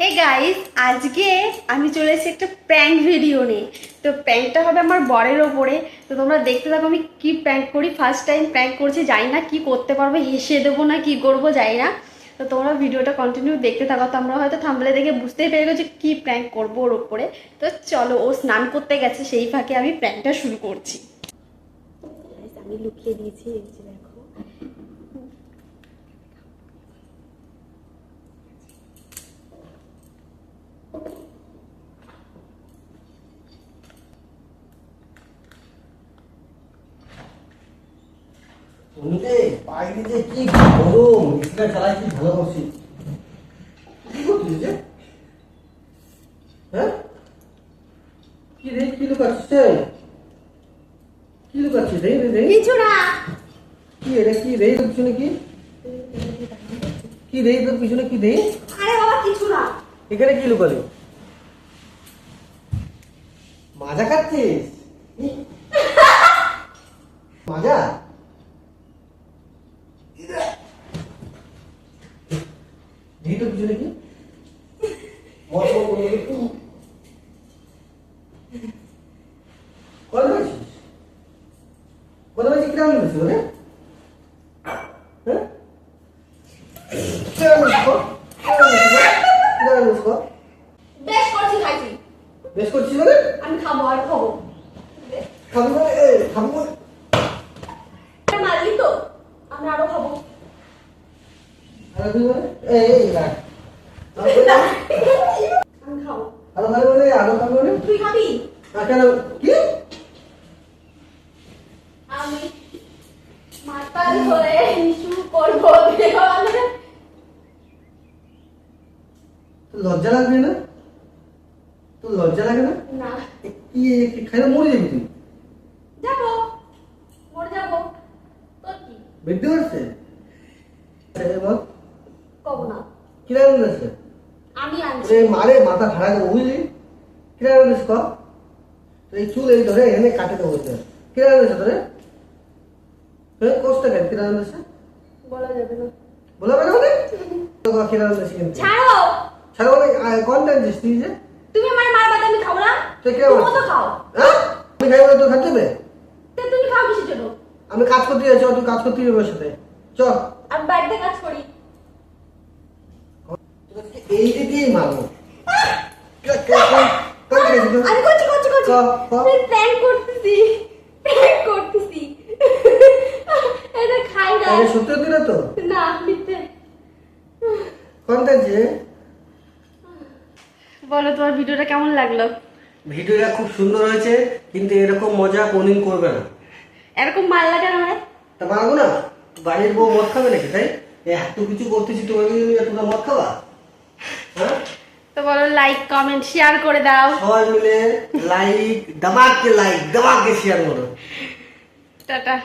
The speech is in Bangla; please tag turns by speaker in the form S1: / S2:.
S1: হে গাইস, আজকে আমি চলে এসেছি একটা প্র্যাঙ্ক ভিডিও নিয়ে। তো প্র্যাঙ্কটা হবে আমার বরের ওপরে। তো তোমরা দেখতে থাকো আমি কি প্র্যাঙ্ক করি। ফার্স্ট টাইম প্র্যাঙ্ক করছি, জানি না কি করতে পারবো, হেসে দেবো না কি করবো জানি না। তো তোমরা ভিডিওটা কন্টিনিউ দেখতে থাকো। তোমরা হয়তো থাম্বনেল দেখে বুঝতেই পেরে গেছো কি প্র্যাঙ্ক করবো ওর ওপরে। তো চলো, ও স্নান করতে গেছে, সেই ফাঁকে আমি প্র্যাঙ্কটা শুরু করছি। আমি লুকিয়ে দিয়েছি, এই যে দেখো।
S2: বাইরে যে কি গরম, এসিটা চালাই কি ভালো করছি। কি করছিস যে? হ্যাঁ, কি রে, কি লুকাচ্ছিস? কি লুকাচ্ছিস রে?
S1: কিছু না।
S2: কি রে, কি রে তোর পিছনে? কি কি রে তোর পিছনে? কি রে?
S1: আরে বাবা, কিছু না।
S2: এখানে কি লুকালি? মাজা খাচ্ছিস? মাজা? রে তোর পিছনে কি? কত বলছিস? কত বলছিস? কিরকম বলছিস ওরে? হ্যাঁ, কিরকম বলছিস? কিরকম বলছিস?
S1: বেশ করছি, খাইছি।
S2: বেশ করছিস মানে?
S1: আমি খাবো, আর খাবো।
S2: খাবি মানে? খাবি মানে?
S1: মারলি তো, আমি আরো খাবো।
S2: আর তুই মানে? রাখ।
S1: আমি খাবো।
S2: আরো খাবি মানে? আরো খাবি মানে?
S1: তুই খাবি?
S2: কেন? কি?
S1: আমি মাতাল হয়ে ইস্যু করবো দেওয়ালে।
S2: তোর লজ্জা লাগবে না? তোর লজ্জা লাগে না?
S1: না,
S2: কি খাইলে মরে যাবি তুই।
S1: যাবো, মরে যাবো। তোর কি?
S2: বেডতে পারছে? বল,
S1: কব না।
S2: কিরকম বলছে?
S1: আমি আনছি।
S2: মারে মাথা ভাড়া দেবো, বুঝলি? কিরকম বলছিস? ক তো এই চুল এই ধরে এনে কাটে দেবো। কিরকম বলছে তোরে? কষ্ট কেন? কিরকম বলছে?
S1: বলা যাবে না।
S2: বলা বেড়া মানে? কিরকম বলছে? কিন্তু
S1: ছাড়ো।
S2: ছাড়া মানে কোন টাইম তুই যে
S1: তুমি আমার মারবা, আমি খাবো না।
S2: তুই কিরকম?
S1: তুমিও তো খাও।
S2: হ্যাঁ, আমি খাই বলে তোর খাচ্ছে হবে?
S1: তা তুমি খাও কিসের জন্য?
S2: আমি কাজ করতে যাচ্ছি, তুই কাজ করতে যাবো সাথে। চ,
S1: আমি বাড়িতে কাজ করি।
S2: এই দিকেই মারবো।
S1: আমি করছি করছি করছি। তুই প্র্যাঙ্ক করতেছি, প্র্যাঙ্ক করতেছি। এটা খাই না।
S2: সত্যি সত্যি না তো?
S1: না, মিথ্যে।
S2: কোনটা যে?
S1: বলো, তোমার ভিডিওটা কেমন লাগলো?
S2: ভিডিওটা খুব সুন্দর হয়েছে, কিন্তু এরকম মজা কোনদিন করবে না।
S1: এরকম মাল লাগে না হয়?
S2: তা মারবো না? বাড়ির বউ মদ খাবে নাকি? তাই এত কিছু করতেছি, তোমাকে তোমরা মদ খাবা? হ্যাঁ,
S1: তো বলো, লাইক কমেন্ট শেয়ার করে দাও।
S2: সবাই মিলে লাইক দাবাকে শেয়ার করো।
S1: টাটা।